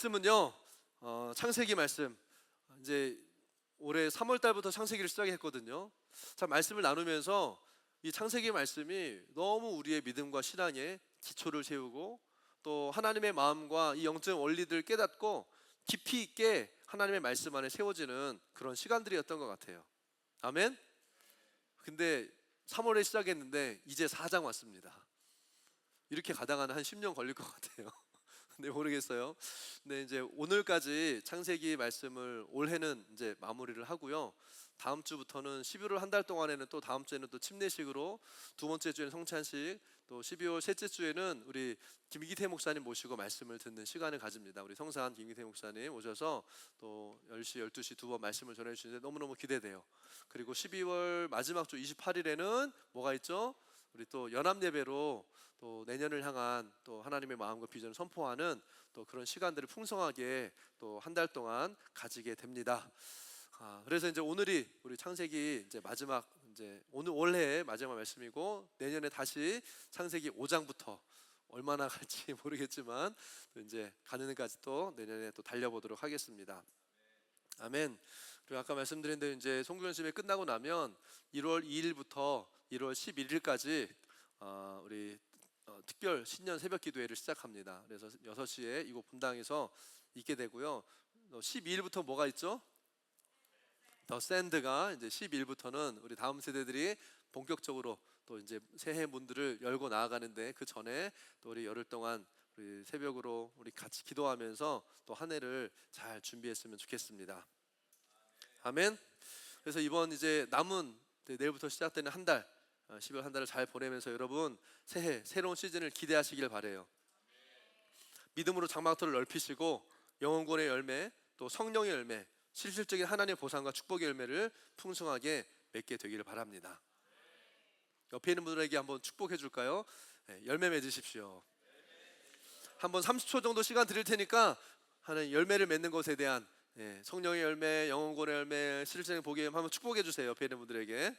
말씀은요, 창세기 말씀. 이제 올해 3월 달부터 창세기를 시작했거든요. 자, 말씀을 나누면서 이 창세기 말씀이 너무 우리의 믿음과 신앙에 기초를 세우고 또 하나님의 마음과 이 영적 원리들을 깨닫고 깊이 있게 하나님의 말씀 안에 세워지는 그런 시간들이었던 것 같아요. 아멘. 근데 3월에 시작했는데 이제 4장 왔습니다. 이렇게 가다가는 한 10년 걸릴 것 같아요. 네, 모르겠어요. 네, 이제 오늘까지 창세기 말씀을 올해는 이제 마무리를 하고요. 다음 주부터는 11월 한 달 동안에는 또 다음 주에는 또 침례식으로, 두 번째 주에는 성찬식, 또 12월 셋째 주에는 우리 김기태 목사님 모시고 말씀을 듣는 시간을 가집니다. 우리 성산 김기태 목사님 오셔서 또 10시, 12시 두 번 말씀을 전해 주시는데 너무너무 기대돼요. 그리고 12월 마지막 주 28일에는 뭐가 있죠? 우리 또 연합 예배로 또 내년을 향한 또 하나님의 마음과 비전을 선포하는 또 그런 시간들을 풍성하게 또 한 달 동안 가지게 됩니다. 그래서 이제 오늘이 우리 창세기 이제 마지막, 이제 오늘 올해의 마지막 말씀이고, 내년에 다시 창세기 5장부터 얼마나 갈지 모르겠지만 또 이제 가는 데까지 또 내년에 또 달려보도록 하겠습니다. 아멘. 그리고 아까 말씀드린 대로 이제 송구연습회 끝나고 나면 1월 2일부터 1월 11일까지 우리 특별 신년 새벽 기도회를 시작합니다. 그래서 6시에 이곳 분당에서 있게 되고요. 12일부터 뭐가 있죠? 더 샌드가 이제 12일부터는 우리 다음 세대들이 본격적으로 또 이제 새해 문들을 열고 나아가는데, 그 전에 또 우리 열흘 동안 우리 새벽으로 우리 같이 기도하면서 또 한 해를 잘 준비했으면 좋겠습니다. 아멘. 그래서 이번 이제 남은 내일부터 시작되는 한 달, 12월 한 달을 잘 보내면서 여러분 새해 새로운 시즌을 기대하시길 바래요. 믿음으로 장막터를 넓히시고 영혼권의 열매, 또 성령의 열매, 실질적인 하나님의 보상과 축복의 열매를 풍성하게 맺게 되기를 바랍니다. 옆에 있는 분들에게 한번 축복해 줄까요? 열매 맺으십시오. 한번 30초 정도 시간 드릴 테니까 하는 열매를 맺는 것에 대한 성령의 열매, 영혼권의 열매, 실질적인 복의 열매 한번 축복해 주세요. 옆에 있는 분들에게.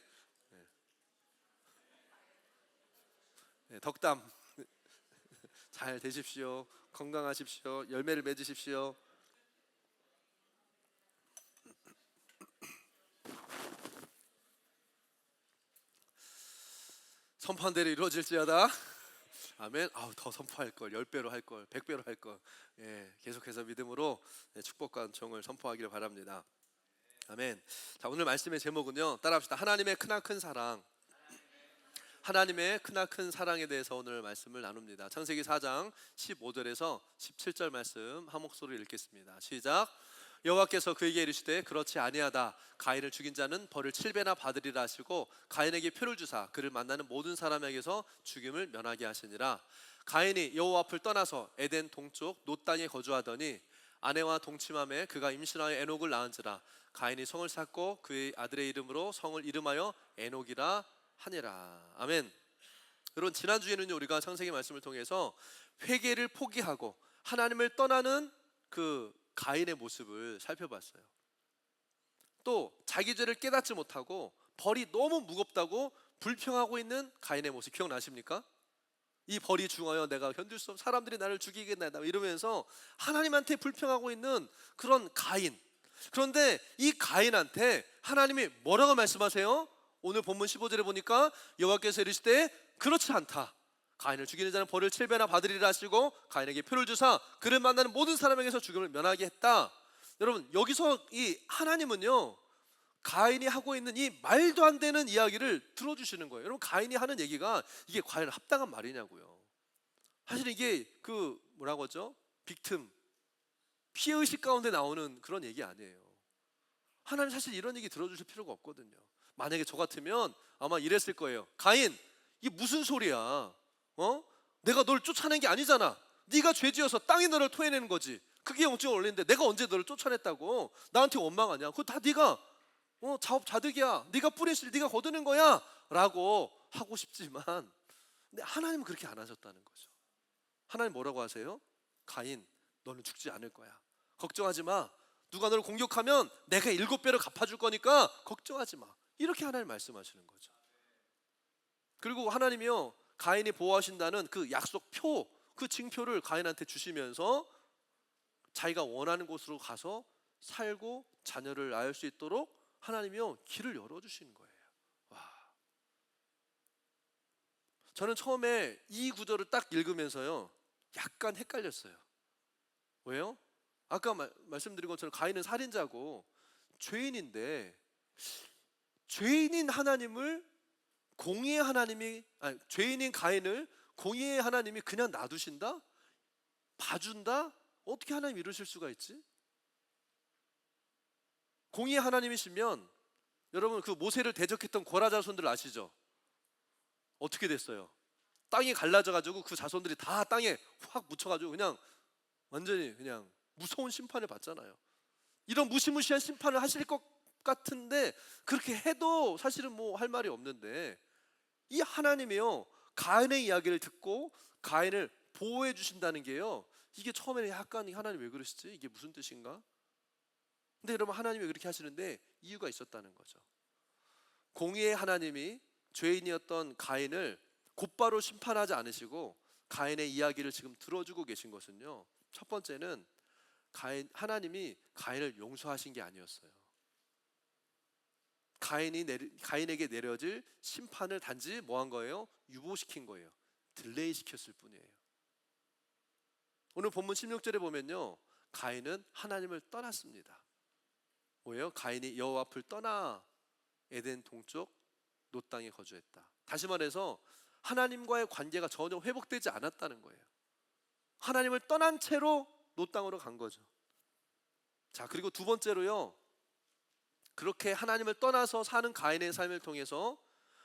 덕담 잘 되십시오. 건강하십시오. 열매를 맺으십시오. 선포한 대로 이루어질지어다. 아멘. 더 선포할 걸, 10배로 할 걸, 100배로 할 걸. 계속해서 믿음으로 축복과 은총을 선포하기를 바랍니다. 아멘. 자, 오늘 말씀의 제목은요, 따라합시다. 하나님의 크나큰 사랑. 하나님의 크나큰 사랑에 대해서 오늘 말씀을 나눕니다. 창세기 4장 15절에서 17절 말씀 한 목소리로 읽겠습니다. 시작. 여호와께서 그에게 이르시되 그렇지 아니하다. 가인을 죽인 자는 벌을 7배나 받으리라 하시고 가인에게 표를 주사 그를 만나는 모든 사람에게서 죽임을 면하게 하시니라. 가인이 여호와 앞을 떠나서 에덴 동쪽 놋 땅에 거주하더니 아내와 동침함에 그가 임신하여 에녹을 낳은지라. 가인이 성을 쌓고 그의 아들의 이름으로 성을 이름하여 에녹이라 하니라. 아멘. 여러분, 지난주에는요 우리가 창세기 말씀을 통해서 회개를 포기하고 하나님을 떠나는 그 가인의 모습을 살펴봤어요. 또 자기 죄를 깨닫지 못하고 벌이 너무 무겁다고 불평하고 있는 가인의 모습 기억나십니까? 이 벌이 중하여 내가 견딜 수 없어, 사람들이 나를 죽이겠나이다 이러면서 하나님한테 불평하고 있는 그런 가인. 그런데 이 가인한테 하나님이 뭐라고 말씀하세요? 오늘 본문 15절에 보니까 여호와께서 이르시되 그렇지 않다. 가인을 죽이는 자는 벌을 7배나 받으리라 하시고 가인에게 표를 주사 그를 만나는 모든 사람에게서 죽음을 면하게 했다. 여러분, 여기서 이 하나님은요 가인이 하고 있는 이 말도 안 되는 이야기를 들어주시는 거예요. 여러분, 가인이 하는 얘기가 이게 과연 합당한 말이냐고요. 사실 이게 그 뭐라고 하죠? 빅틈, 피해의식 가운데 나오는 그런 얘기 아니에요. 하나님 사실 이런 얘기 들어주실 필요가 없거든요. 만약에 저 같으면 아마 이랬을 거예요. 가인, 이게 무슨 소리야? 내가 널 쫓아낸 게 아니잖아. 네가 죄지어서 땅이 너를 토해내는 거지. 그게 영적 원리인데 내가 언제 너를 쫓아냈다고 나한테 원망하냐? 그거 다 네가 자업자득이야. 네가 뿌리실, 네가 거두는 거야 라고 하고 싶지만, 근데 하나님은 그렇게 안 하셨다는 거죠. 하나님 뭐라고 하세요? 가인, 너는 죽지 않을 거야. 걱정하지 마. 누가 너를 공격하면 내가 7배로 갚아줄 거니까 걱정하지 마. 이렇게 하나님 말씀하시는 거죠. 그리고 하나님이요 가인이 보호하신다는 그 약속표, 그 징표를 가인한테 주시면서 자기가 원하는 곳으로 가서 살고 자녀를 낳을 수 있도록 하나님이요 길을 열어주시는 거예요. 와. 저는 처음에 이 구절을 딱 읽으면서요 약간 헷갈렸어요. 왜요? 아까 말씀드린 것처럼 가인은 살인자고 죄인인데, 죄인인 하나님을 공의의 하나님이, 아니, 죄인인 가인을 공의의 하나님이 그냥 놔두신다? 봐준다? 어떻게 하나님 이러실 수가 있지? 공의의 하나님이시면 여러분 그 모세를 대적했던 고라 자손들 아시죠? 어떻게 됐어요? 땅이 갈라져 가지고 그 자손들이 다 땅에 확 묻혀 가지고 그냥 완전히 그냥 무서운 심판을 받잖아요. 이런 무시무시한 심판을 하실 것 같은데 그렇게 해도 사실은 뭐 할 말이 없는데, 이 하나님이요 가인의 이야기를 듣고 가인을 보호해 주신다는 게요, 이게 처음에는 약간 하나님 왜 그러시지? 이게 무슨 뜻인가? 근데 여러분 하나님이 왜 그렇게 하시는데 이유가 있었다는 거죠. 공의의 하나님이 죄인이었던 가인을 곧바로 심판하지 않으시고 가인의 이야기를 지금 들어주고 계신 것은요, 첫 번째는 하나님이 가인을 용서하신 게 아니었어요. 가인에게 내려질 심판을 단지 뭐 한 거예요? 유보시킨 거예요. 딜레이 시켰을 뿐이에요. 오늘 본문 16절에 보면요, 가인은 하나님을 떠났습니다. 뭐예요? 가인이 여호와 앞을 떠나 에덴 동쪽 놋 땅에 거주했다. 다시 말해서 하나님과의 관계가 전혀 회복되지 않았다는 거예요. 하나님을 떠난 채로 놋 땅으로 간 거죠. 자, 그리고 두 번째로요, 그렇게 하나님을 떠나서 사는 가인의 삶을 통해서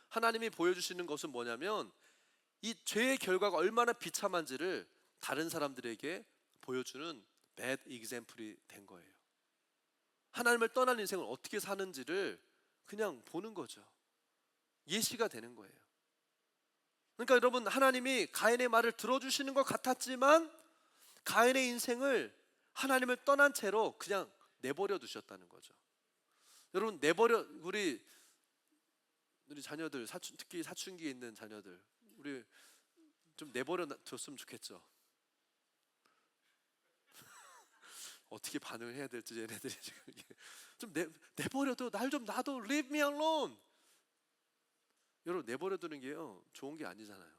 하나님이 보여주시는 것은 뭐냐면, 이 죄의 결과가 얼마나 비참한지를 다른 사람들에게 보여주는 bad example이 된 거예요. 하나님을 떠난 인생을 어떻게 사는지를 그냥 보는 거죠. 예시가 되는 거예요. 그러니까 여러분, 하나님이 가인의 말을 들어주시는 것 같았지만 가인의 인생을 하나님을 떠난 채로 그냥 내버려 두셨다는 거죠. 여러분, 우리 자녀들, 특히 사춘기에 있는 자녀들, 우리 좀 내버려 뒀으면 좋겠죠. 어떻게 반응을 해야 될지 얘네들이 지금 좀 내버려둬, 날 좀 놔둬, leave me alone. 여러분, 내버려두는 게요 좋은 게 아니잖아요.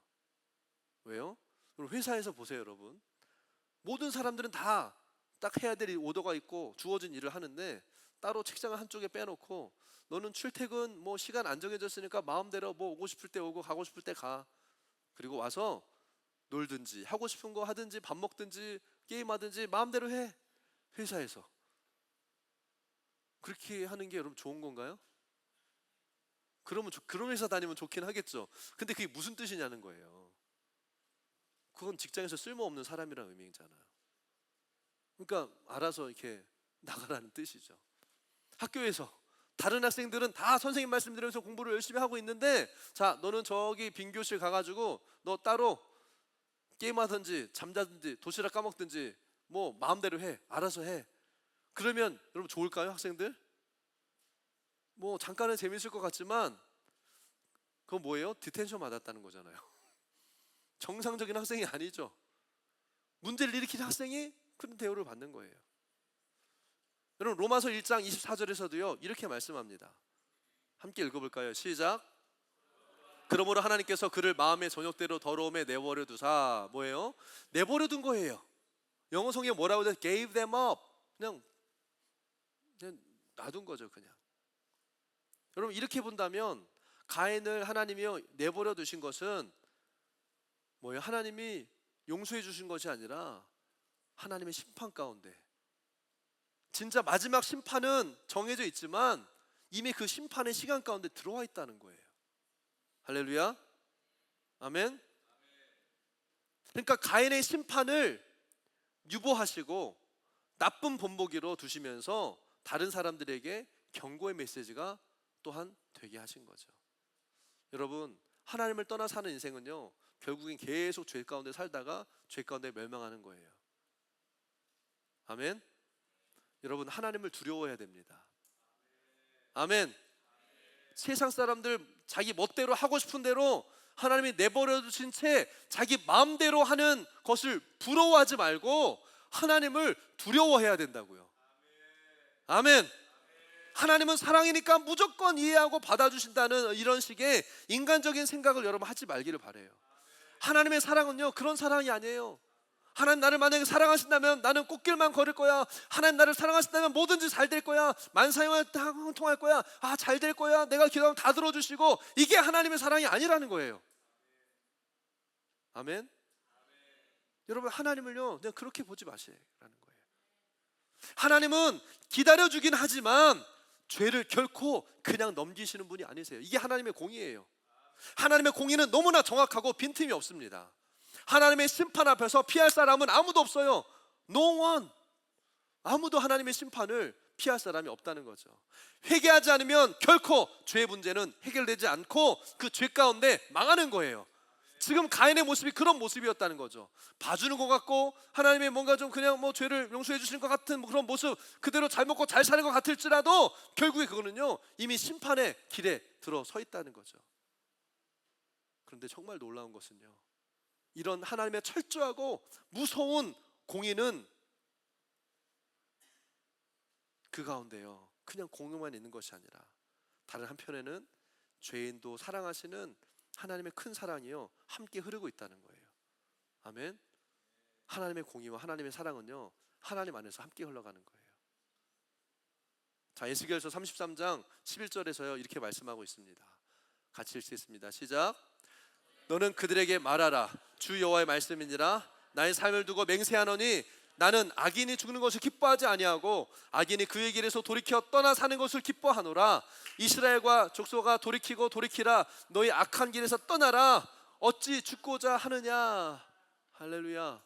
왜요? 여러분, 회사에서 보세요. 여러분, 모든 사람들은 다 딱 해야 될 오더가 있고 주어진 일을 하는데, 따로 책장을 한쪽에 빼놓고 너는 출퇴근 뭐 시간 안 정해졌으니까 마음대로 뭐 오고 싶을 때 오고 가고 싶을 때 가, 그리고 와서 놀든지 하고 싶은 거 하든지 밥 먹든지 게임하든지 마음대로 해. 회사에서 그렇게 하는 게 여러분 좋은 건가요? 그런 회사 다니면 좋긴 하겠죠. 근데 그게 무슨 뜻이냐는 거예요. 그건 직장에서 쓸모없는 사람이라는 의미잖아요. 그러니까 알아서 이렇게 나가라는 뜻이죠. 학교에서 다른 학생들은 다 선생님 말씀 들으면서 공부를 열심히 하고 있는데, 자, 너는 저기 빈 교실 가가지고 너 따로 게임하든지 잠자든지 도시락 까먹든지 뭐 마음대로 해, 알아서 해. 그러면 여러분 좋을까요? 학생들? 뭐 잠깐은 재밌을 것 같지만 그건 뭐예요? 디텐션 받았다는 거잖아요. 정상적인 학생이 아니죠. 문제를 일으킨 학생이 큰 대우를 받는 거예요. 여러분, 로마서 1장 24절에서도요 이렇게 말씀합니다. 함께 읽어볼까요? 시작. 그러므로 하나님께서 그를 마음의 전욕대로 더러움에 내버려 두사, 뭐예요? 내버려 둔 거예요. 영어 성경에 뭐라고 해서 gave them up, 그냥 놔둔 거죠. 그냥. 여러분, 이렇게 본다면 가인을 하나님이요 내버려 두신 것은 뭐예요? 하나님이 용서해 주신 것이 아니라 하나님의 심판 가운데, 진짜 마지막 심판은 정해져 있지만 이미 그 심판의 시간 가운데 들어와 있다는 거예요. 할렐루야, 아멘. 그러니까 가인의 심판을 유보하시고 나쁜 본보기로 두시면서 다른 사람들에게 경고의 메시지가 또한 되게 하신 거죠. 여러분, 하나님을 떠나 사는 인생은요 결국엔 계속 죄 가운데 살다가 죄 가운데 멸망하는 거예요. 아멘. 여러분, 하나님을 두려워해야 됩니다. 아멘. 세상 사람들 자기 멋대로 하고 싶은 대로 하나님이 내버려 두신 채 자기 마음대로 하는 것을 부러워하지 말고 하나님을 두려워해야 된다고요. 아멘. 하나님은 사랑이니까 무조건 이해하고 받아주신다는 이런 식의 인간적인 생각을 여러분 하지 말기를 바라요. 하나님의 사랑은요, 그런 사랑이 아니에요. 하나님 나를 만약에 사랑하신다면 나는 꽃길만 걸을 거야. 하나님 나를 사랑하신다면 뭐든지 잘 될 거야. 만사형을 형통할 거야. 잘 될 거야. 내가 기도하면 다 들어주시고, 이게 하나님의 사랑이 아니라는 거예요. 아멘. 여러분, 하나님을요 그냥 그렇게 보지 마시라는 거예요. 하나님은 기다려주긴 하지만 죄를 결코 그냥 넘기시는 분이 아니세요. 이게 하나님의 공의예요. 하나님의 공의는 너무나 정확하고 빈틈이 없습니다. 하나님의 심판 앞에서 피할 사람은 아무도 없어요. No one. 아무도 하나님의 심판을 피할 사람이 없다는 거죠. 회개하지 않으면 결코 죄의 문제는 해결되지 않고 그 죄 가운데 망하는 거예요. 지금 가인의 모습이 그런 모습이었다는 거죠. 봐주는 것 같고 하나님의 뭔가 좀 그냥 뭐 죄를 용서해 주시는 것 같은 그런 모습, 그대로 잘 먹고 잘 사는 것 같을지라도 결국에 그거는요 이미 심판의 길에 들어서 있다는 거죠. 그런데 정말 놀라운 것은요, 이런 하나님의 철저하고 무서운 공의는 그 가운데요 그냥 공의만 있는 것이 아니라 다른 한편에는 죄인도 사랑하시는 하나님의 큰 사랑이요 함께 흐르고 있다는 거예요. 아멘. 하나님의 공의와 하나님의 사랑은요 하나님 안에서 함께 흘러가는 거예요. 자, 에스겔서 33장 11절에서요 이렇게 말씀하고 있습니다. 같이 읽겠습니다. 시작. 너는 그들에게 말하라. 주 여호와의 말씀이니라. 나의 삶을 두고 맹세하노니 나는 악인이 죽는 것을 기뻐하지 아니하고 악인이 그의 길에서 돌이켜 떠나 사는 것을 기뻐하노라. 이스라엘과 족속아 돌이키고 돌이키라. 너희 악한 길에서 떠나라. 어찌 죽고자 하느냐. 할렐루야.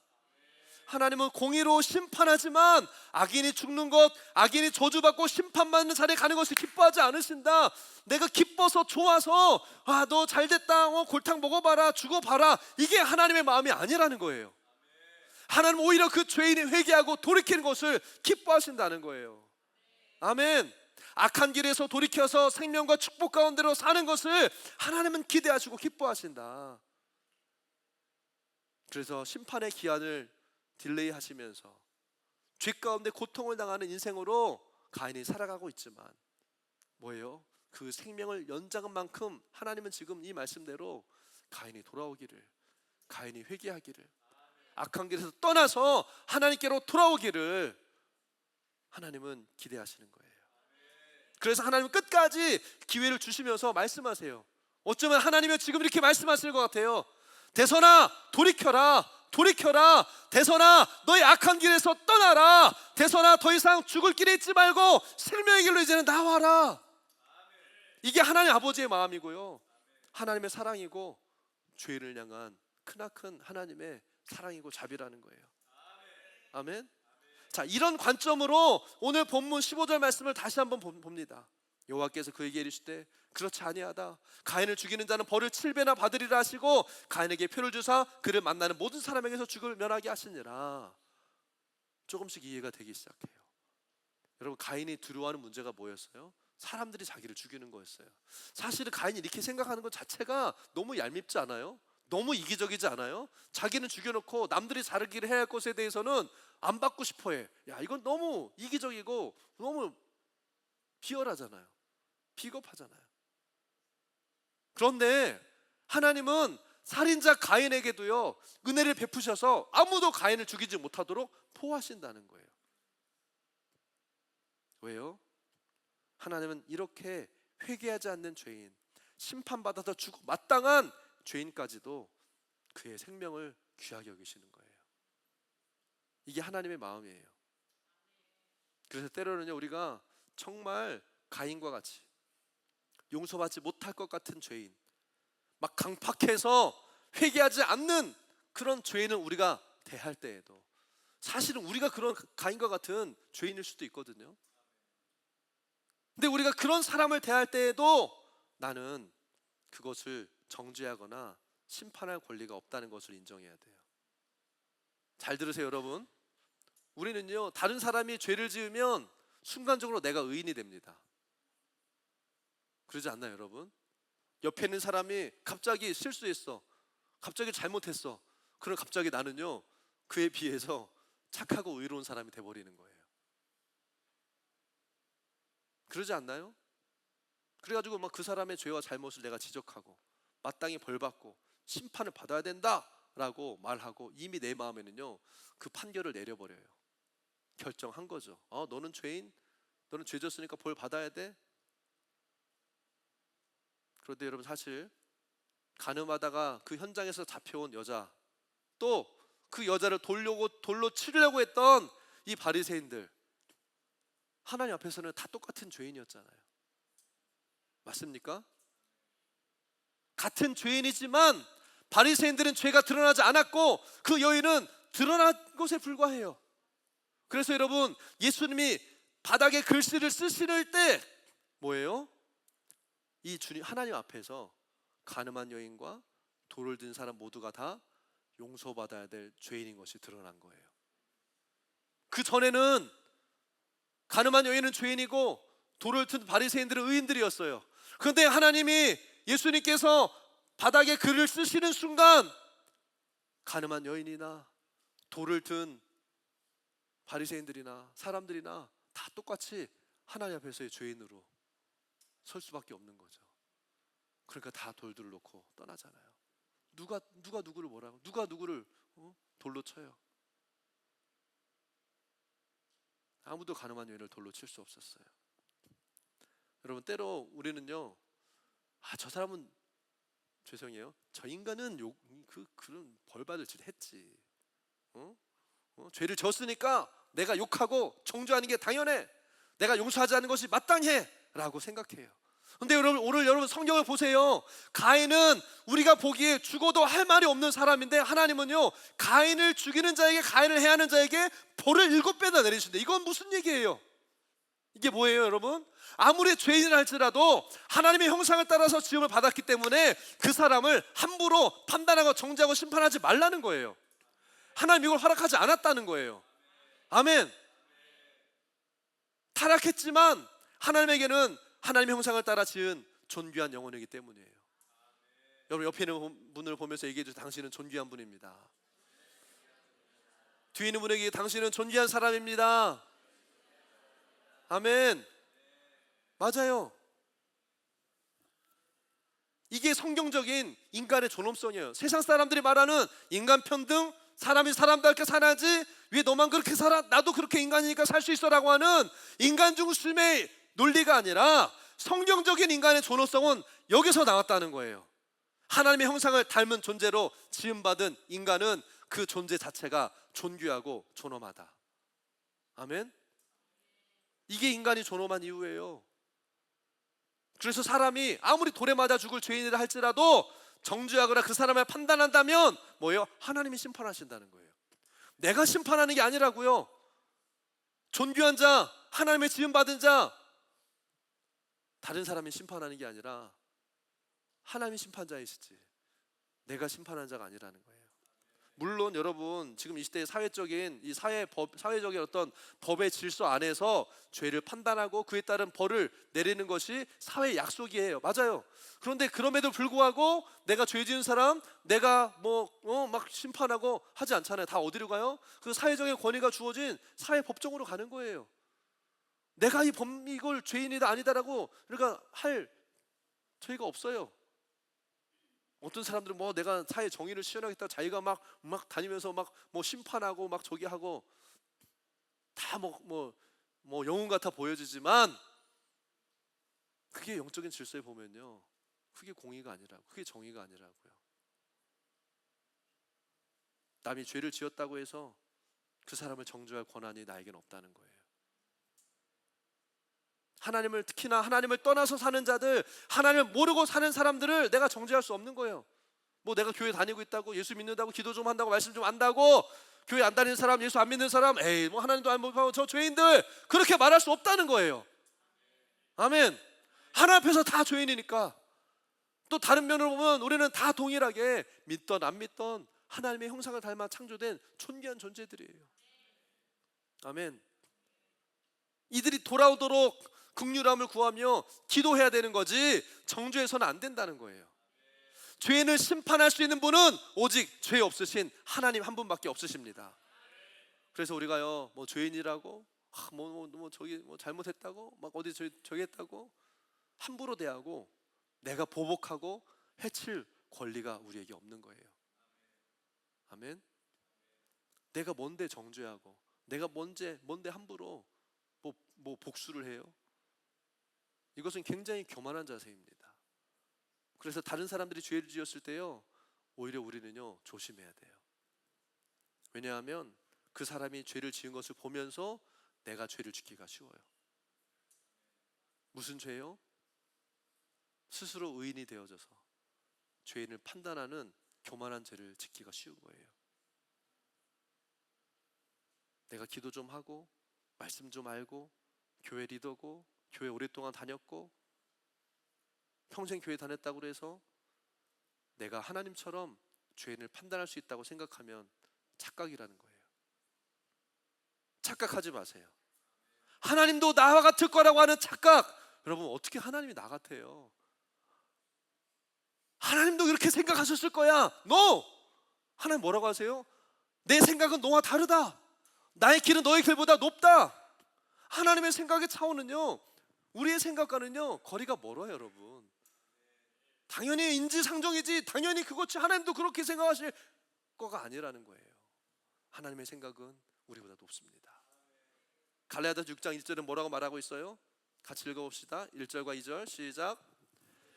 하나님은 공의로 심판하지만 악인이 죽는 것, 악인이 저주받고 심판받는 자리에 가는 것을 기뻐하지 않으신다. 내가 기뻐서 좋아서 너 잘됐다, 골탕 먹어봐라, 죽어봐라, 이게 하나님의 마음이 아니라는 거예요. 하나님은 오히려 그 죄인이 회개하고 돌이키는 것을 기뻐하신다는 거예요. 아멘. 악한 길에서 돌이켜서 생명과 축복 가운데로 사는 것을 하나님은 기대하시고 기뻐하신다. 그래서 심판의 기한을 딜레이 하시면서 죄 가운데 고통을 당하는 인생으로 가인이 살아가고 있지만 뭐예요? 그 생명을 연장한 만큼 하나님은 지금 이 말씀대로 가인이 돌아오기를, 가인이 회개하기를, 악한 길에서 떠나서 하나님께로 돌아오기를 하나님은 기대하시는 거예요. 그래서 하나님은 끝까지 기회를 주시면서 말씀하세요. 어쩌면 하나님은 지금 이렇게 말씀하시는 것 같아요. 대선아 돌이켜라, 돌이켜라. 대선아 너희 악한 길에서 떠나라. 대선아 더 이상 죽을 길에 있지 말고 생명의 길로 이제는 나와라. 이게 하나님 아버지의 마음이고요, 하나님의 사랑이고 죄를 향한 크나큰 하나님의 사랑이고 자비라는 거예요. 아멘. 자, 이런 관점으로 오늘 본문 15절 말씀을 다시 한번 봅니다. 여호와께서 그에게 이르시되 그렇지 아니하다. 가인을 죽이는 자는 벌을 7배나 받으리라 하시고 가인에게 표를 주사 그를 만나는 모든 사람에게서 죽을 면하게 하시니라. 조금씩 이해가 되기 시작해요. 여러분, 가인이 두려워하는 문제가 뭐였어요? 사람들이 자기를 죽이는 거였어요. 사실은 가인이 이렇게 생각하는 것 자체가 너무 얄밉지 않아요? 너무 이기적이지 않아요? 자기는 죽여놓고 남들이 자르기를 해야 할 것에 대해서는 안 받고 싶어해. 야, 이건 너무 이기적이고 너무 비열하잖아요. 비겁하잖아요. 그런데 하나님은 살인자 가인에게도요 은혜를 베푸셔서 아무도 가인을 죽이지 못하도록 보호하신다는 거예요. 왜요? 하나님은 이렇게 회개하지 않는 죄인, 심판받아서 죽고 마땅한 죄인까지도 그의 생명을 귀하게 여기시는 거예요. 이게 하나님의 마음이에요. 그래서 때로는요 우리가 정말 가인과 같이 용서받지 못할 것 같은 죄인, 막 강팍해서 회개하지 않는 그런 죄인을 우리가 대할 때에도 사실은 우리가 그런 가인과 같은 죄인일 수도 있거든요. 근데 우리가 그런 사람을 대할 때에도 나는 그것을 정죄하거나 심판할 권리가 없다는 것을 인정해야 돼요. 잘 들으세요 여러분. 우리는요 다른 사람이 죄를 지으면 순간적으로 내가 의인이 됩니다. 그러지 않나요 여러분? 옆에 있는 사람이 갑자기 실수했어, 갑자기 잘못했어. 그럼 갑자기 나는요 그에 비해서 착하고 의로운 사람이 돼버리는 거예요. 그러지 않나요? 그래가지고 막 그 사람의 죄와 잘못을 내가 지적하고 마땅히 벌받고 심판을 받아야 된다라고 말하고 이미 내 마음에는요 그 판결을 내려버려요. 결정한 거죠. 너는 죄인, 너는 죄 졌으니까 벌 받아야 돼. 그런데 여러분, 사실 간음하다가 그 현장에서 잡혀온 여자, 또 그 여자를 돌로 치려고 했던 이 바리새인들, 하나님 앞에서는 다 똑같은 죄인이었잖아요. 맞습니까? 같은 죄인이지만 바리새인들은 죄가 드러나지 않았고 그 여인은 드러난 것에 불과해요. 그래서 여러분, 예수님이 바닥에 글씨를 쓰실 때 뭐예요? 이 주님 하나님 앞에서 간음한 여인과 돌을 든 사람 모두가 다 용서받아야 될 죄인인 것이 드러난 거예요. 그 전에는 간음한 여인은 죄인이고 돌을 든 바리새인들은 의인들이었어요. 그런데 하나님이, 예수님께서 바닥에 글을 쓰시는 순간 간음한 여인이나 돌을 든 바리새인들이나 사람들이나 다 똑같이 하나님 앞에서의 죄인으로 설 수밖에 없는 거죠. 그러니까 다 돌들을 놓고 떠나잖아요. 누가 누구를 뭐라고, 누가 누구를 돌로 쳐요. 아무도 간음한 여인을 돌로 칠 수 없었어요. 여러분, 때로 우리는요, 저 사람은, 죄송해요, 저 인간은 그런 벌받을 짓 했지. 죄를 졌으니까 내가 욕하고 정죄하는 게 당연해, 내가 용서하지 않는 것이 마땅해 라고 생각해요. 근데 여러분, 오늘 여러분 성경을 보세요. 가인은 우리가 보기에 죽어도 할 말이 없는 사람인데 하나님은요, 가인을 죽이는 자에게, 가인을 해하는 자에게 벌을 7배나 내리신다. 이건 무슨 얘기예요? 이게 뭐예요, 여러분? 아무리 죄인을 할지라도 하나님의 형상을 따라서 지음을 받았기 때문에 그 사람을 함부로 판단하고 정죄하고 심판하지 말라는 거예요. 하나님 이걸 허락하지 않았다는 거예요. 아멘. 타락했지만 하나님에게는 하나님의 형상을 따라 지은 존귀한 영혼이기 때문이에요. 여러분, 옆에 있는 분을 보면서 얘기해 주세요. 당신은 존귀한 분입니다. 뒤에 있는 분에게 당신은 존귀한 사람입니다. 아멘. 맞아요. 이게 성경적인 인간의 존엄성이에요. 세상 사람들이 말하는 인간 평등, 사람이 사람답게 살아야지, 왜 너만 그렇게 살아, 나도 그렇게 인간이니까 살 수 있어 라고 하는 인간 중심의 논리가 아니라 성경적인 인간의 존엄성은 여기서 나왔다는 거예요. 하나님의 형상을 닮은 존재로 지음받은 인간은 그 존재 자체가 존귀하고 존엄하다. 아멘. 이게 인간이 존엄한 이유예요. 그래서 사람이 아무리 돌에 맞아 죽을 죄인이라 할지라도 정죄하거나 그 사람을 판단한다면 뭐예요? 하나님이 심판하신다는 거예요. 내가 심판하는 게 아니라고요. 존귀한 자, 하나님의 지음받은 자, 다른 사람이 심판하는 게 아니라 하나님이 심판자이시지 내가 심판한 자가 아니라는 거예요. 물론 여러분, 지금 이 시대의 사회적인 이 사회적인 어떤 법의 질서 안에서 죄를 판단하고 그에 따른 벌을 내리는 것이 사회의 약속이에요. 맞아요. 그런데 그럼에도 불구하고 내가 죄 지은 사람, 내가 막 심판하고 하지 않잖아요. 다 어디로 가요? 그 사회적인 권위가 주어진 사회 법정으로 가는 거예요. 내가 이걸 죄인이다 아니다라고 그러니까 할 저희가 없어요. 어떤 사람들은 내가 사회 정의를 실현하겠다 자기가 막 다니면서 막 심판하고 막 저기 하고 다 영웅 같아 보여지지만 그게 영적인 질서에 보면요, 그게 공의가 아니라고, 그게 정의가 아니라고요. 남이 죄를 지었다고 해서 그 사람을 정죄할 권한이 나에게는 없다는 거예요. 하나님을, 특히나 하나님을 떠나서 사는 자들, 하나님을 모르고 사는 사람들을 내가 정죄할 수 없는 거예요. 내가 교회 다니고 있다고, 예수 믿는다고, 기도 좀 한다고, 말씀 좀 안다고, 교회 안 다니는 사람, 예수 안 믿는 사람, 하나님도 안 보고 저 죄인들, 그렇게 말할 수 없다는 거예요. 아멘. 하나님 앞에서 다 죄인이니까. 또 다른 면으로 보면 우리는 다 동일하게 믿던 안 믿던 하나님의 형상을 닮아 창조된 존귀한 존재들이에요. 아멘. 이들이 돌아오도록 긍휼함을 구하며 기도해야 되는 거지 정죄해서는 안 된다는 거예요. 죄인을 심판할 수 있는 분은 오직 죄 없으신 하나님 한 분밖에 없으십니다. 그래서 우리가요 뭐 죄인이라고 저기 뭐 잘못했다고 막 어디 저기 했다고 함부로 대하고 내가 보복하고 해칠 권리가 우리에게 없는 거예요. 아멘. 내가 뭔데 정죄하고 내가 뭔데 함부로 뭐 복수를 해요? 이것은 굉장히 교만한 자세입니다. 그래서 다른 사람들이 죄를 지었을 때요 오히려 우리는요 조심해야 돼요. 왜냐하면 그 사람이 죄를 지은 것을 보면서 내가 죄를 짓기가 쉬워요. 무슨 죄요? 스스로 의인이 되어져서 죄인을 판단하는 교만한 죄를 짓기가 쉬운 거예요. 내가 기도 좀 하고 말씀 좀 알고 교회 리더고 교회 오랫동안 다녔고 평생 교회 다녔다고 해서 내가 하나님처럼 죄인을 판단할 수 있다고 생각하면 착각이라는 거예요. 착각하지 마세요. 하나님도 나와 같을 거라고 하는 착각. 여러분 어떻게 하나님이 나 같아요? 하나님도 그렇게 생각하셨을 거야. No! 하나님 뭐라고 하세요? 내 생각은 너와 다르다. 나의 길은 너의 길보다 높다. 하나님의 생각의 차원은요 우리의 생각과는요 거리가 멀어요. 여러분 당연히 인지상정이지 당연히 그것이 하나님도 그렇게 생각하실 거가 아니라는 거예요. 하나님의 생각은 우리보다 높습니다. 갈라디아서 6장 1절은 뭐라고 말하고 있어요? 같이 읽어봅시다. 1절과 2절 시작.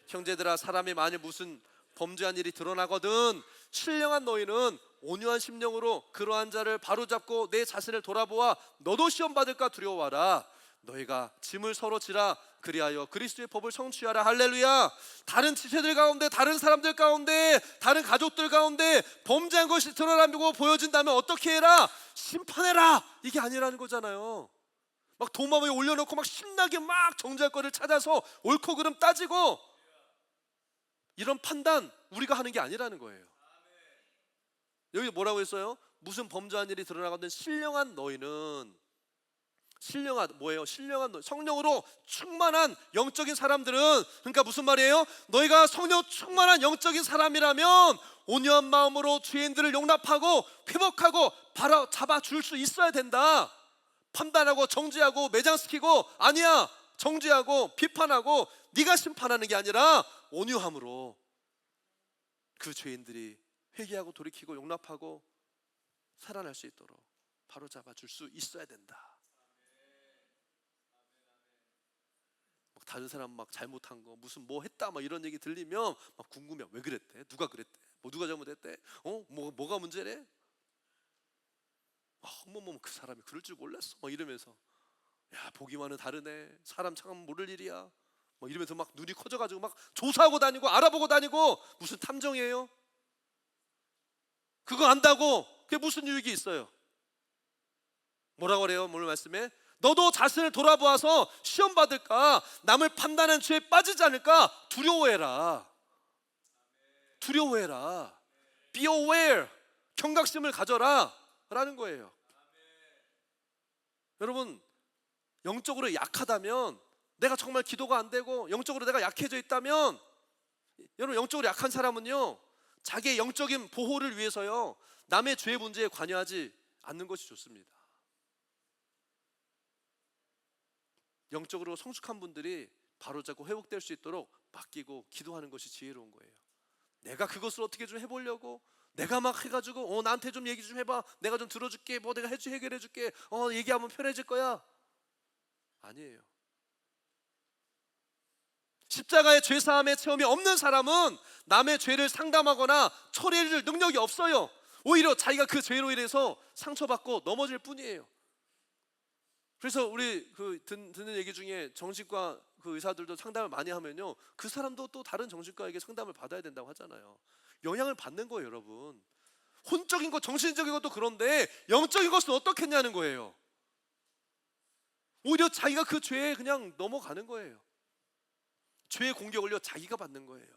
형제들아 사람이 만일 무슨 범죄한 일이 드러나거든 신령한 너희는 온유한 심령으로 그러한 자를 바로잡고 내 자신을 돌아보아 너도 시험 받을까 두려워하라. 너희가 짐을 서로 지라 그리하여 그리스도의 법을 성취하라. 할렐루야. 다른 지체들 가운데 다른 사람들 가운데 다른 가족들 가운데 범죄한 것이 드러나고 보여진다면 어떻게 해라? 심판해라. 이게 아니라는 거잖아요. 막 도마 위에 올려놓고 막 신나게 막 정죄할 거를 찾아서 옳고 그름 따지고 이런 판단 우리가 하는 게 아니라는 거예요. 여기 뭐라고 했어요? 무슨 범죄한 일이 드러나거든 신령한 너희는 신령한 뭐예요? 신령한 너희 성령으로 충만한 영적인 사람들은 그러니까 무슨 말이에요? 너희가 성령 충만한 영적인 사람이라면 온유한 마음으로 죄인들을 용납하고 회복하고 바로잡아 줄 수 있어야 된다. 판단하고 정죄하고 매장시키고 아니야 정죄하고 비판하고 네가 심판하는 게 아니라 온유함으로 그 죄인들이 회개하고 돌이키고 용납하고 살아날 수 있도록 바로잡아 줄 수 있어야 된다. 막 다른 사람 막 잘못한 거 무슨 뭐 했다 막 이런 얘기 들리면 막 궁금해. 왜 그랬대? 누가 그랬대? 뭐 누가 잘못했대? 뭐가 문제래? 어머머 그 사람이 그럴 줄 몰랐어 막 이러면서 야 보기만은 다르네. 사람 참 모를 일이야. 막 이러면서 막 눈이 커져가지고 막 조사하고 다니고 알아보고 다니고 무슨 탐정이에요? 그거 안다고 그게 무슨 유익이 있어요? 뭐라고 그래요? 오늘 말씀에 너도 자신을 돌아보아서 시험 받을까 남을 판단하는 죄에 빠지지 않을까 두려워해라. 두려워해라. Be aware. 경각심을 가져라 라는 거예요. 여러분 영적으로 약하다면 내가 정말 기도가 안 되고 영적으로 내가 약해져 있다면 여러분 영적으로 약한 사람은요 자기의 영적인 보호를 위해서요 남의 죄 문제에 관여하지 않는 것이 좋습니다. 영적으로 성숙한 분들이 바로잡고 회복될 수 있도록 맡기고 기도하는 것이 지혜로운 거예요. 내가 그것을 어떻게 좀 해보려고 내가 막 해가지고 나한테 좀 얘기 좀 해봐 내가 좀 들어줄게 뭐 내가 해결해 줄게 얘기하면 편해질 거야. 아니에요. 십자가의 죄사함의 체험이 없는 사람은 남의 죄를 상담하거나 처리해줄 능력이 없어요. 오히려 자기가 그 죄로 인해서 상처받고 넘어질 뿐이에요. 그래서 우리 듣는 얘기 중에 정신과 그 의사들도 상담을 많이 하면요 그 사람도 또 다른 정신과에게 상담을 받아야 된다고 하잖아요. 영향을 받는 거예요. 여러분 혼적인 것 정신적인 것도 그런데 영적인 것은 어떻겠냐는 거예요. 오히려 자기가 그 죄에 그냥 넘어가는 거예요. 죄의 공격을요 자기가 받는 거예요.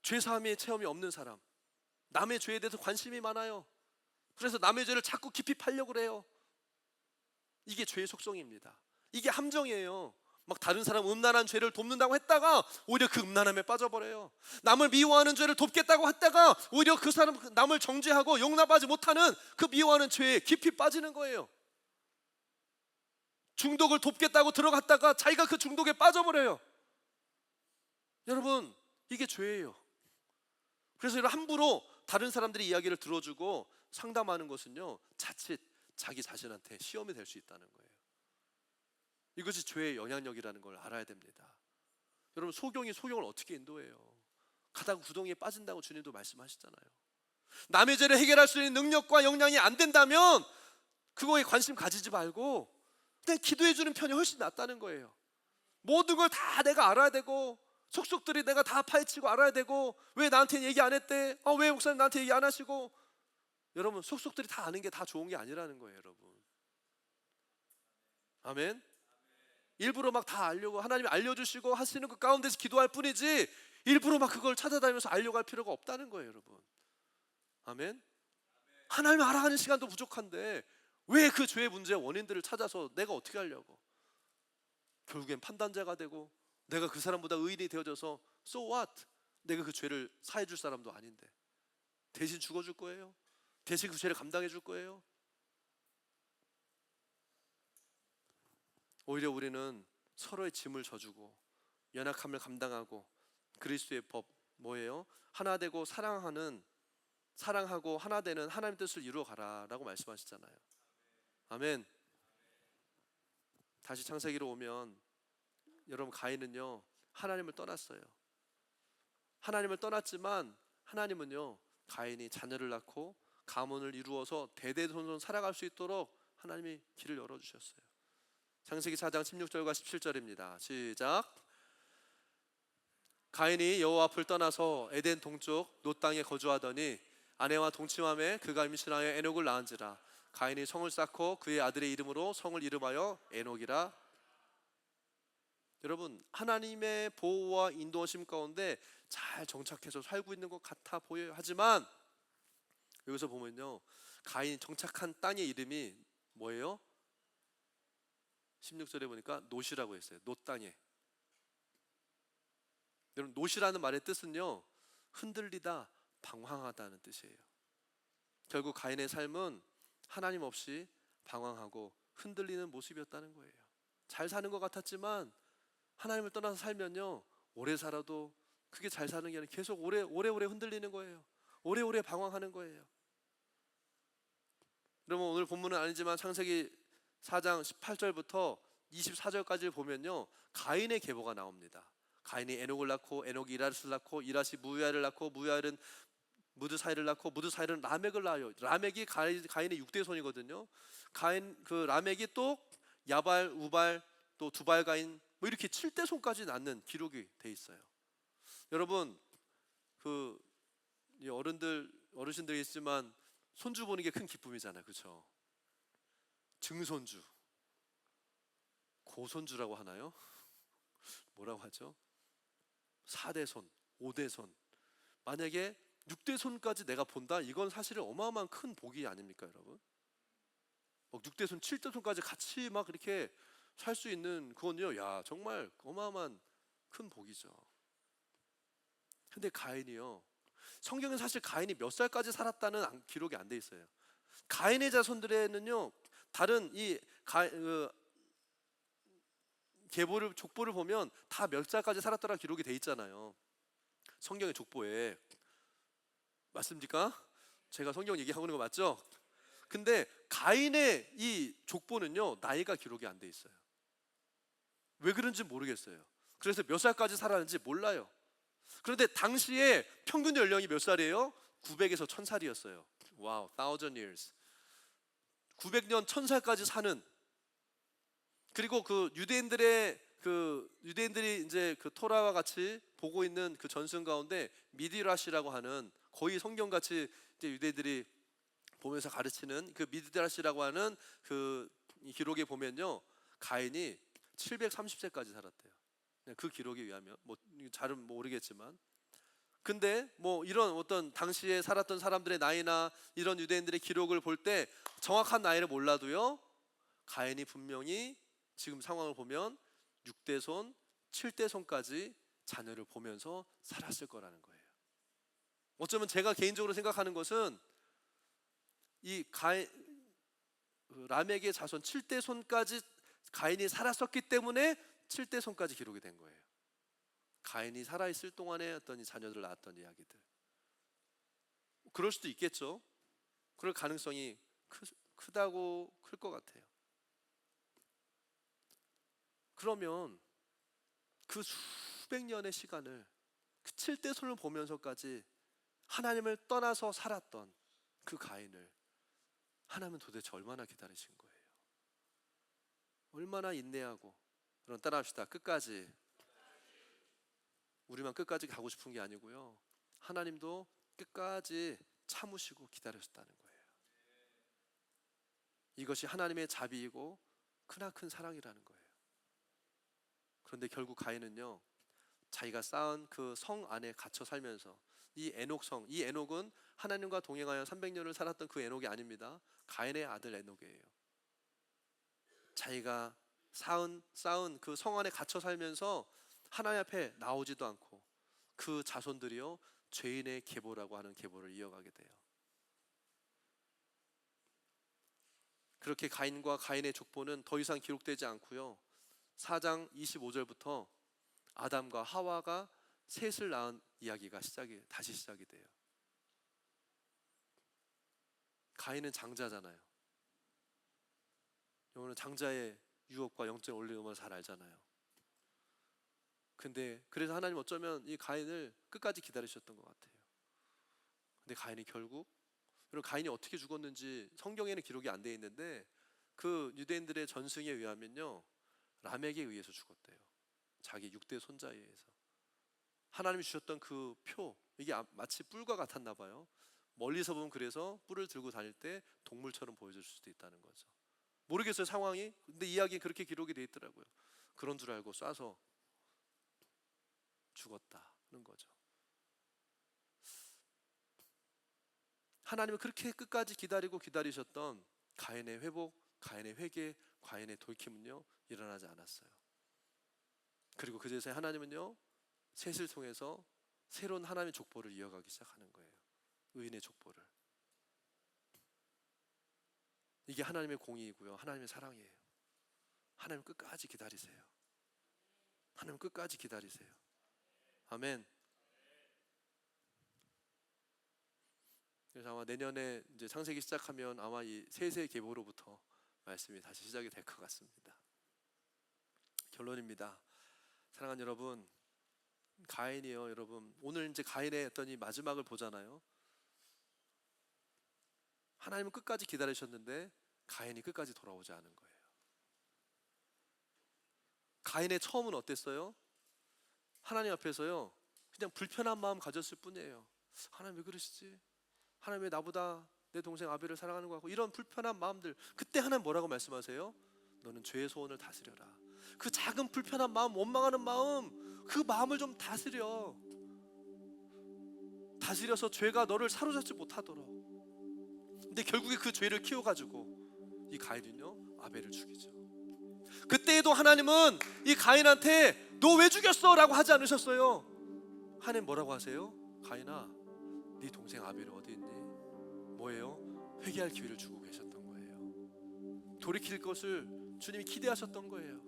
죄사함의 체험이 없는 사람 남의 죄에 대해서 관심이 많아요. 그래서 남의 죄를 자꾸 깊이 파려고 그래요. 이게 죄의 속성입니다. 이게 함정이에요. 막 다른 사람 음란한 죄를 돕는다고 했다가 오히려 그 음란함에 빠져버려요. 남을 미워하는 죄를 돕겠다고 했다가 오히려 그 사람 남을 정죄하고 용납하지 못하는 그 미워하는 죄에 깊이 빠지는 거예요. 중독을 돕겠다고 들어갔다가 자기가 그 중독에 빠져버려요. 여러분, 이게 죄예요. 그래서 함부로 다른 사람들의 이야기를 들어주고 상담하는 것은요, 자칫 자기 자신한테 시험이 될 수 있다는 거예요. 이것이 죄의 영향력이라는 걸 알아야 됩니다. 여러분, 소경이 소경을 어떻게 인도해요? 가다가 구덩이에 빠진다고 주님도 말씀하시잖아요. 남의 죄를 해결할 수 있는 능력과 역량이 안 된다면 그거에 관심 가지지 말고 그냥 기도해 주는 편이 훨씬 낫다는 거예요. 모든 걸 다 내가 알아야 되고 속속들이 내가 다 파헤치고 알아야 되고, 왜 나한테 얘기 안 했대? 왜 목사님 나한테 얘기 안 하시고? 여러분, 속속들이 다 아는 게 다 좋은 게 아니라는 거예요, 여러분. 아멘. 일부러 막 다 알려고 하나님이 알려주시고 하시는 그 가운데서 기도할 뿐이지 일부러 막 그걸 찾아다니면서 알려고 할 필요가 없다는 거예요, 여러분. 아멘. 하나님 알아가는 시간도 부족한데 왜 그 죄의 문제의 원인들을 찾아서 내가 어떻게 하려고? 결국엔 판단자가 되고 내가 그 사람보다 의인이 되어져서 so what? 내가 그 죄를 사해 줄 사람도 아닌데 대신 죽어줄 거예요? 대신 그 죄를 감당해 줄 거예요? 오히려 우리는 서로의 짐을 져주고 연약함을 감당하고 그리스도의 법 뭐예요? 하나 되고 사랑하고 하나 되는 하나님의 뜻을 이루어 가라라고 말씀하시잖아요. 아멘. 다시 창세기로 오면 여러분, 가인은요 하나님을 떠났어요. 하나님을 떠났지만 하나님은요 가인이 자녀를 낳고 가문을 이루어서 대대손손 살아갈 수 있도록 하나님이 길을 열어주셨어요. 창세기 4장 16절과 17절입니다. 시작. 가인이 여호와 앞을 떠나서 에덴 동쪽 놋 땅에 거주하더니 아내와 동침함에 그가 임신하여 에녹을 낳은지라. 가인이 성을 쌓고 그의 아들의 이름으로 성을 이름하여 에녹이라. 여러분, 하나님의 보호와 인도하심 가운데 잘 정착해서 살고 있는 것 같아 보여요. 하지만 여기서 보면요, 가인이 정착한 땅의 이름이 뭐예요? 16절에 보니까 놋이라고 했어요. 놋 땅에. 여러분, 놋이라는 말의 뜻은요 흔들리다, 방황하다는 뜻이에요. 결국 가인의 삶은 하나님 없이 방황하고 흔들리는 모습이었다는 거예요. 잘 사는 것 같았지만 하나님을 떠나서 살면요 오래 살아도 그게 잘 사는 게 아니라 계속 오래오래 흔들리는 거예요. 오래오래 방황하는 거예요. 여러분, 오늘 본문은 아니지만 창세기 4장 18절부터 24절까지를 보면요 가인의 계보가 나옵니다. 가인이 에녹을 낳고 에녹이 이라스를 낳고 이라시 무야를 낳고 무야는 무드사이를 낳고 무드사이는 라멕을 낳아요. 라멕이 가인의 6대 손이거든요. 라멕이 또 야발, 우발, 또 두발 가인 뭐 이렇게 7대 손까지 낳는 기록이 돼 있어요. 여러분, 어르신들이 있지만 손주 보는 게 큰 기쁨이잖아요, 그렇죠? 증손주, 고손주라고 하나요? 뭐라고 하죠? 4대 손, 5대 손. 만약에 6대 손까지 내가 본다? 이건 사실은 어마어마한 큰 복이 아닙니까, 여러분? 6대 손, 7대 손까지 같이 막 이렇게 살 수 있는 그건요, 야 정말 어마어마한 큰 복이죠. 근데 가인이요, 성경은 사실 가인이 몇 살까지 살았다는 기록이 안 돼 있어요. 가인의 자손들에는요 다른 족보를 보면 다 몇 살까지 살았더라 기록이 돼 있잖아요. 성경의 족보에 맞습니까? 제가 성경 얘기하고 있는 거 맞죠? 근데 가인의 이 족보는요 나이가 기록이 안 돼 있어요. 왜 그런지 모르겠어요. 그래서 몇 살까지 살았는지 몰라요. 그런데 당시에 평균 연령이 몇 살이에요? 900에서 1000살이었어요. 와우, 1000 years. 900년 1000살까지 사는, 그리고 유대인들이 이제 그 토라와 같이 보고 있는 그 전승 가운데 미드라시라고 하는, 거의 성경같이 이제 유대인들이 보면서 가르치는 그 미드라시라고 하는 그 기록에 보면요 가인이 730세까지 살았대요. 그 기록에 의하면 뭐 잘은 모르겠지만, 근데 뭐 이런 어떤 당시에 살았던 사람들의 나이나 이런 유대인들의 기록을 볼 때 정확한 나이를 몰라도요 가인이 분명히 지금 상황을 보면 6대 손, 7대 손까지 자녀를 보면서 살았을 거라는 거예요. 어쩌면 제가 개인적으로 생각하는 것은 이 라멕의 자손 7대 손까지 가인이 살았었기 때문에 7대 손까지 기록이 된 거예요. 가인이 살아있을 동안에 어떤 이 자녀들을 낳았던 이야기들. 그럴 수도 있겠죠. 그럴 가능성이 크다고 클 것 같아요. 그러면 그 수백 년의 시간을 그 7대 손을 보면서까지 하나님을 떠나서 살았던 그 가인을 하나님은 도대체 얼마나 기다리신 거예요? 얼마나 인내하고. 여러분 따라합시다. 끝까지. 우리만 끝까지 가고 싶은 게 아니고요, 하나님도 끝까지 참으시고 기다리셨다는 거예요. 이것이 하나님의 자비이고 크나큰 사랑이라는 거예요. 그런데 결국 가인은요, 자기가 쌓은 그 성 안에 갇혀 살면서, 이 에녹성, 이 에녹은 하나님과 동행하여 300년을 살았던 그 에녹이 아닙니다. 가인의 아들 에녹이에요. 자기가 쌓은 그 성 안에 갇혀 살면서 하나님 앞에 나오지도 않고 그 자손들이요, 죄인의 계보라고 하는 계보를 이어가게 돼요. 그렇게 가인과 가인의 족보는 더 이상 기록되지 않고요, 4장 25절부터 아담과 하와가 셋을 낳은 이야기가 다시 시작이 돼요. 가인은 장자잖아요. 여러분은 장자의 유업과 영적인 원리 너무 잘 알잖아요. 근데 그래서 하나님 어쩌면 이 가인을 끝까지 기다리셨던 것 같아요. 근데 가인이 결국, 여러분 가인이 어떻게 죽었는지 성경에는 기록이 안 돼 있는데 그 유대인들의 전승에 의하면요, 라멕에 의해서 죽었대요. 자기 6대 손자에 의해서. 하나님이 주셨던 그 표, 이게 마치 뿔과 같았나 봐요. 멀리서 보면 그래서 뿔을 들고 다닐 때 동물처럼 보여줄 수도 있다는 거죠. 모르겠어요, 상황이. 근데 이야기에 그렇게 기록이 돼 있더라고요. 그런 줄 알고 쏴서 죽었다는 거죠. 하나님은 그렇게 끝까지 기다리셨던 가인의 회복, 가인의 회개, 가인의 돌이킴은요, 일어나지 않았어요. 그리고 그제서야 하나님은요, 셋을 통해서 새로운 하나님의 족보를 이어가기 시작하는 거예요. 의인의 족보를. 이게 하나님의 공의이고요, 하나님의 사랑이에요. 하나님 끝까지 기다리세요. 하나님 끝까지 기다리세요. 아멘. 그래서 아마 내년에 이제 창세기 시작하면 아마 이 셋의 계보로부터 말씀이 다시 시작이 될 것 같습니다. 결론입니다. 사랑하는 여러분, 가인이요, 여러분 오늘 이제 가인의 어떤 이 마지막을 보잖아요. 하나님은 끝까지 기다리셨는데 가인이 끝까지 돌아오지 않은 거예요. 가인의 처음은 어땠어요? 하나님 앞에서요, 그냥 불편한 마음 가졌을 뿐이에요. 하나님 왜 그러시지? 하나님 왜 나보다 내 동생 아벨을 사랑하는 것 같고, 이런 불편한 마음들. 그때 하나님 뭐라고 말씀하세요? 너는 죄의 소원을 다스려라. 그 작은 불편한 마음, 원망하는 마음, 그 마음을 좀 다스려서 죄가 너를 사로잡지 못하도록. 근데 결국에 그 죄를 키워가지고 이 가인은요, 아벨을 죽이죠. 그때에도 하나님은 이 가인한테 너 왜 죽였어? 라고 하지 않으셨어요. 하나님 뭐라고 하세요? 가인아, 네 동생 아벨이 어디 있니? 뭐예요? 회개할 기회를 주고 계셨던 거예요. 돌이킬 것을 주님이 기대하셨던 거예요.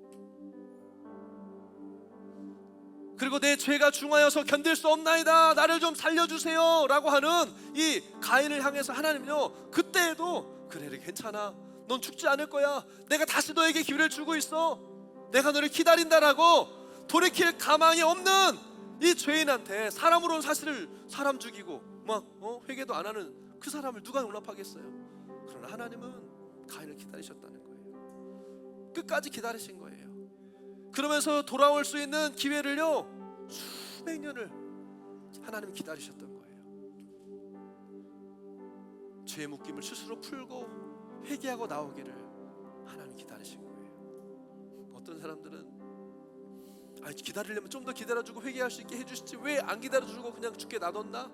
그리고 내 죄가 중하여서 견딜 수 없나이다, 나를 좀 살려주세요 라고 하는 이 가인을 향해서 하나님은요, 그때에도 그래 괜찮아, 넌 죽지 않을 거야, 내가 다시 너에게 기회를 주고 있어, 내가 너를 기다린다라고 돌이킬 가망이 없는 이 죄인한테 사람으로는 사실을 사람 죽이고 막 회개도 안 하는 그 사람을 누가 용납하겠어요? 그러나 하나님은 가인을 기다리셨다는 거예요. 끝까지 기다리신 거예요. 그러면서 돌아올 수 있는 기회를요, 수백 년을 하나님이 기다리셨던 거예요. 죄의 묶임을 스스로 풀고 회개하고 나오기를 하나님 기다리신 거예요. 어떤 사람들은 기다리려면 좀 더 기다려주고 회개할 수 있게 해주시지 왜 안 기다려주고 그냥 죽게 놔뒀나?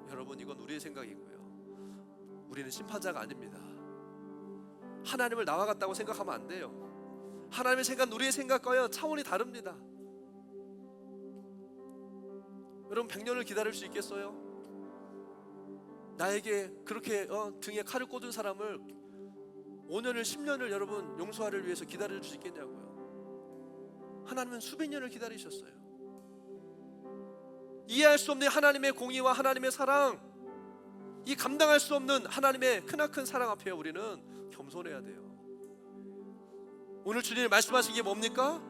여러분, 이건 우리의 생각이고요, 우리는 심판자가 아닙니다. 하나님을 나와 같다고 생각하면 안 돼요. 하나님의 생각은 우리의 생각과요 차원이 다릅니다. 여러분 100년을 기다릴 수 있겠어요? 나에게 그렇게 등에 칼을 꽂은 사람을 5년을 10년을 여러분 용서하를 위해서 기다릴 수 있겠냐고요. 하나님은 수백 년을 기다리셨어요. 이해할 수 없는 하나님의 공의와 하나님의 사랑, 이 감당할 수 없는 하나님의 크나큰 사랑 앞에 우리는 겸손해야 돼요. 오늘 주님이 말씀하신 게 뭡니까?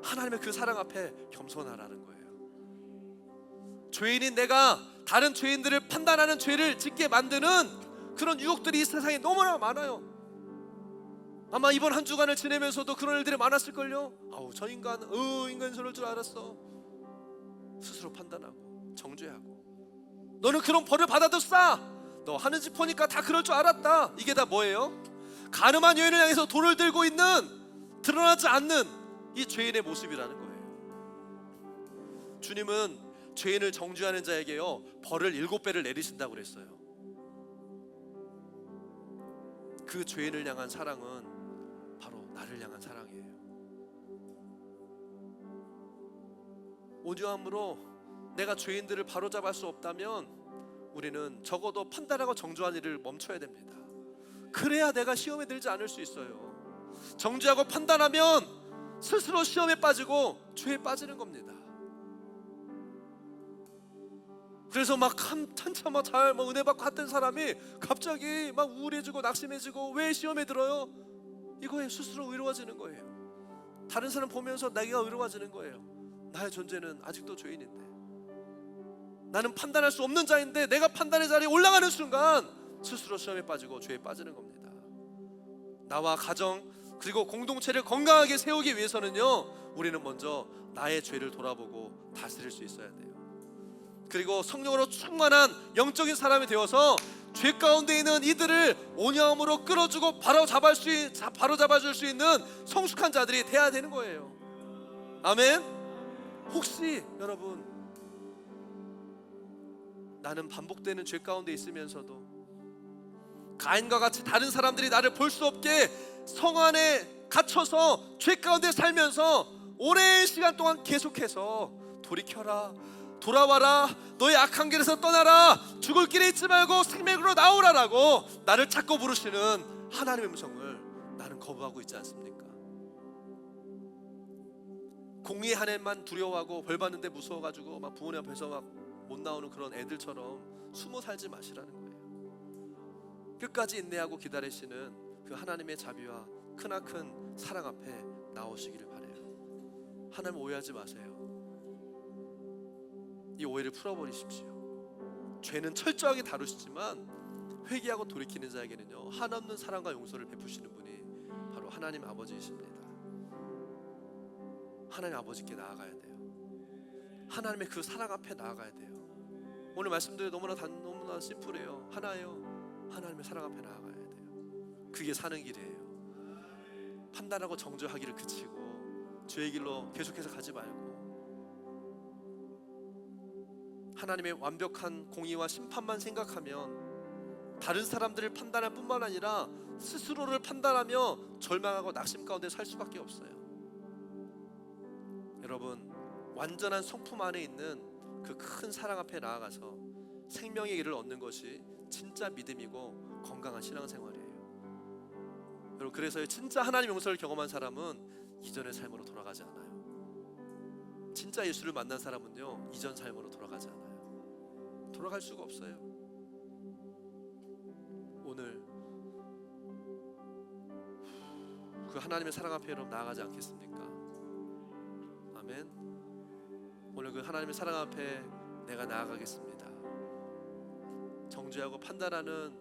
하나님의 그 사랑 앞에 겸손하라는 거예요. 죄인인 내가 다른 죄인들을 판단하는 죄를 짓게 만드는 그런 유혹들이 이 세상에 너무나 많아요. 아마 이번 한 주간을 지내면서도 그런 일들이 많았을걸요. 아우 저 인간 인간 저럴 줄 알았어. 스스로 판단하고 정죄하고, 너는 그런 벌을 받아도 싸, 너 하는 짓 보니까 다 그럴 줄 알았다. 이게 다 뭐예요? 가늠한 여인을 향해서 돌을 들고 있는, 드러나지 않는 이 죄인의 모습이라는 거예요. 주님은 죄인을 정죄하는 자에게요 벌을 7배를 내리신다고 그랬어요. 그 죄인을 향한 사랑은 바로 나를 향한 사랑이에요. 온유함으로 내가 죄인들을 바로잡을 수 없다면 우리는 적어도 판단하고 정죄하는 일을 멈춰야 됩니다. 그래야 내가 시험에 들지 않을 수 있어요. 정죄하고 판단하면 스스로 시험에 빠지고 죄에 빠지는 겁니다. 그래서 막 한참 잘 은혜 받고 했던 사람이 갑자기 막 우울해지고 낙심해지고, 왜 시험에 들어요? 이거에 스스로 의로워지는 거예요. 다른 사람 보면서 내가 의로워지는 거예요. 나의 존재는 아직도 죄인인데, 나는 판단할 수 없는 자인데 내가 판단의 자리에 올라가는 순간 스스로 시험에 빠지고 죄에 빠지는 겁니다. 나와 가정 그리고 공동체를 건강하게 세우기 위해서는요 우리는 먼저 나의 죄를 돌아보고 다스릴 수 있어야 돼요. 그리고 성령으로 충만한 영적인 사람이 되어서 죄 가운데 있는 이들을 온유함으로 끌어주고 바로잡아줄 수 있는 성숙한 자들이 돼야 되는 거예요. 아멘. 혹시 여러분, 나는 반복되는 죄 가운데 있으면서도 가인과 같이 다른 사람들이 나를 볼 수 없게 성 안에 갇혀서 죄 가운데 살면서 오랜 시간 동안 계속해서 돌이켜라, 돌아와라, 너의 악한 길에서 떠나라, 죽을 길에 있지 말고 생명으로 나오라라고 나를 찾고 부르시는 하나님의 음성을 나는 거부하고 있지 않습니까? 공의의 하나님만 두려워하고 벌 받는데 무서워가지고 막 부모님 앞에서 막 못 나오는 그런 애들처럼 숨어 살지 마시라는 거예요. 끝까지 인내하고 기다리시는 그 하나님의 자비와 크나큰 사랑 앞에 나오시기를 바라요. 하나님 오해하지 마세요. 이 오해를 풀어버리십시오. 죄는 철저하게 다루시지만 회개하고 돌이키는 자에게는요 한없는 사랑과 용서를 베푸시는 분이 바로 하나님 아버지이십니다. 하나님 아버지께 나아가야 돼요. 하나님의 그 사랑 앞에 나아가야 돼요. 오늘 말씀들이 너무나 심플해요. 하나예요. 하나님의 사랑 앞에 나아가야 돼요. 그게 사는 길이에요. 판단하고 정죄하기를 그치고 죄의 길로 계속해서 가지 말고 하나님의 완벽한 공의와 심판만 생각하면 다른 사람들을 판단할 뿐만 아니라 스스로를 판단하며 절망하고 낙심 가운데 살 수밖에 없어요. 여러분, 완전한 성품 안에 있는 그 큰 사랑 앞에 나아가서 생명의 길을 얻는 것이 진짜 믿음이고 건강한 신앙생활이에요. 여러분, 그래서 진짜 하나님 용서를 경험한 사람은 이전의 삶으로 돌아가지 않아요. 진짜 예수를 만난 사람은요 이전 삶으로 돌아가지 않아요. 돌아갈 수가 없어요. 오늘 그 하나님의 사랑 앞에 여러분 나아가지 않겠습니까? 아멘. 오늘 그 하나님의 사랑 앞에 내가 나아가겠습니다. 정죄하고 판단하는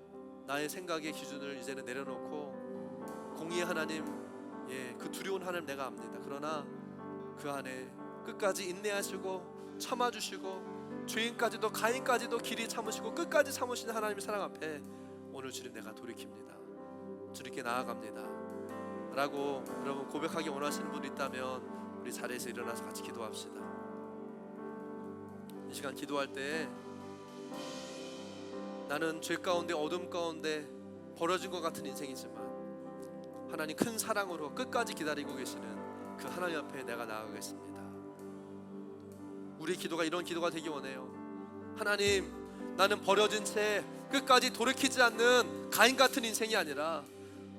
나의 생각의 기준을 이제는 내려놓고 공의의 하나님, 그 두려운 하나님 내가 압니다. 그러나 그 안에 끝까지 인내하시고 참아주시고 죄인까지도 가인까지도 길이 참으시고 끝까지 참으시는 하나님의 사랑 앞에 오늘 주님 내가 돌이킵니다. 주님께 나아갑니다 라고 여러분 고백하기 원하시는 분이 있다면 우리 자리에서 일어나서 같이 기도합시다. 이 시간 기도할 때 나는 죄 가운데 어둠 가운데 버려진 것 같은 인생이지만 하나님 큰 사랑으로 끝까지 기다리고 계시는 그 하나님 앞에 내가 나아가겠습니다. 우리 기도가 이런 기도가 되기 원해요. 하나님, 나는 버려진 채 끝까지 돌이키지 않는 가인 같은 인생이 아니라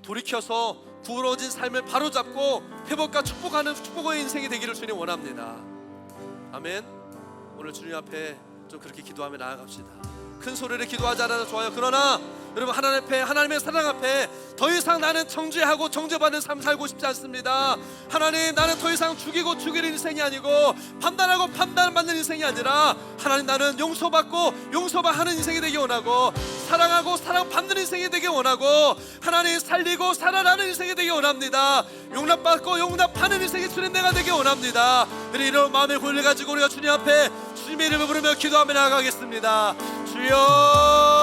돌이켜서 부러진 삶을 바로잡고 회복과 축복하는 축복의 인생이 되기를 주님 원합니다. 아멘. 오늘 주님 앞에 좀 그렇게 기도하며 나아갑시다. 큰 소리를 기도하지 않아도 좋아요. 그러나 여러분, 하나님 앞에, 하나님의 사랑 앞에 더 이상 나는 정죄하고 정죄받는 삶 살고 싶지 않습니다. 하나님, 나는 더 이상 죽이고 죽이는 인생이 아니고 판단하고 판단받는 인생이 아니라 하나님, 나는 용서받고 용서하는 인생이 되기 원하고 사랑하고 사랑받는 인생이 되기 원하고 하나님, 살리고 살아나는 인생이 되기 원합니다. 용납받고 용납하는 인생이 주님 내가 되기 원합니다. 이런 마음의 고민을 가지고 우리가 주님 앞에 주님의 이름을 부르며 기도하며 나아가겠습니다. 주여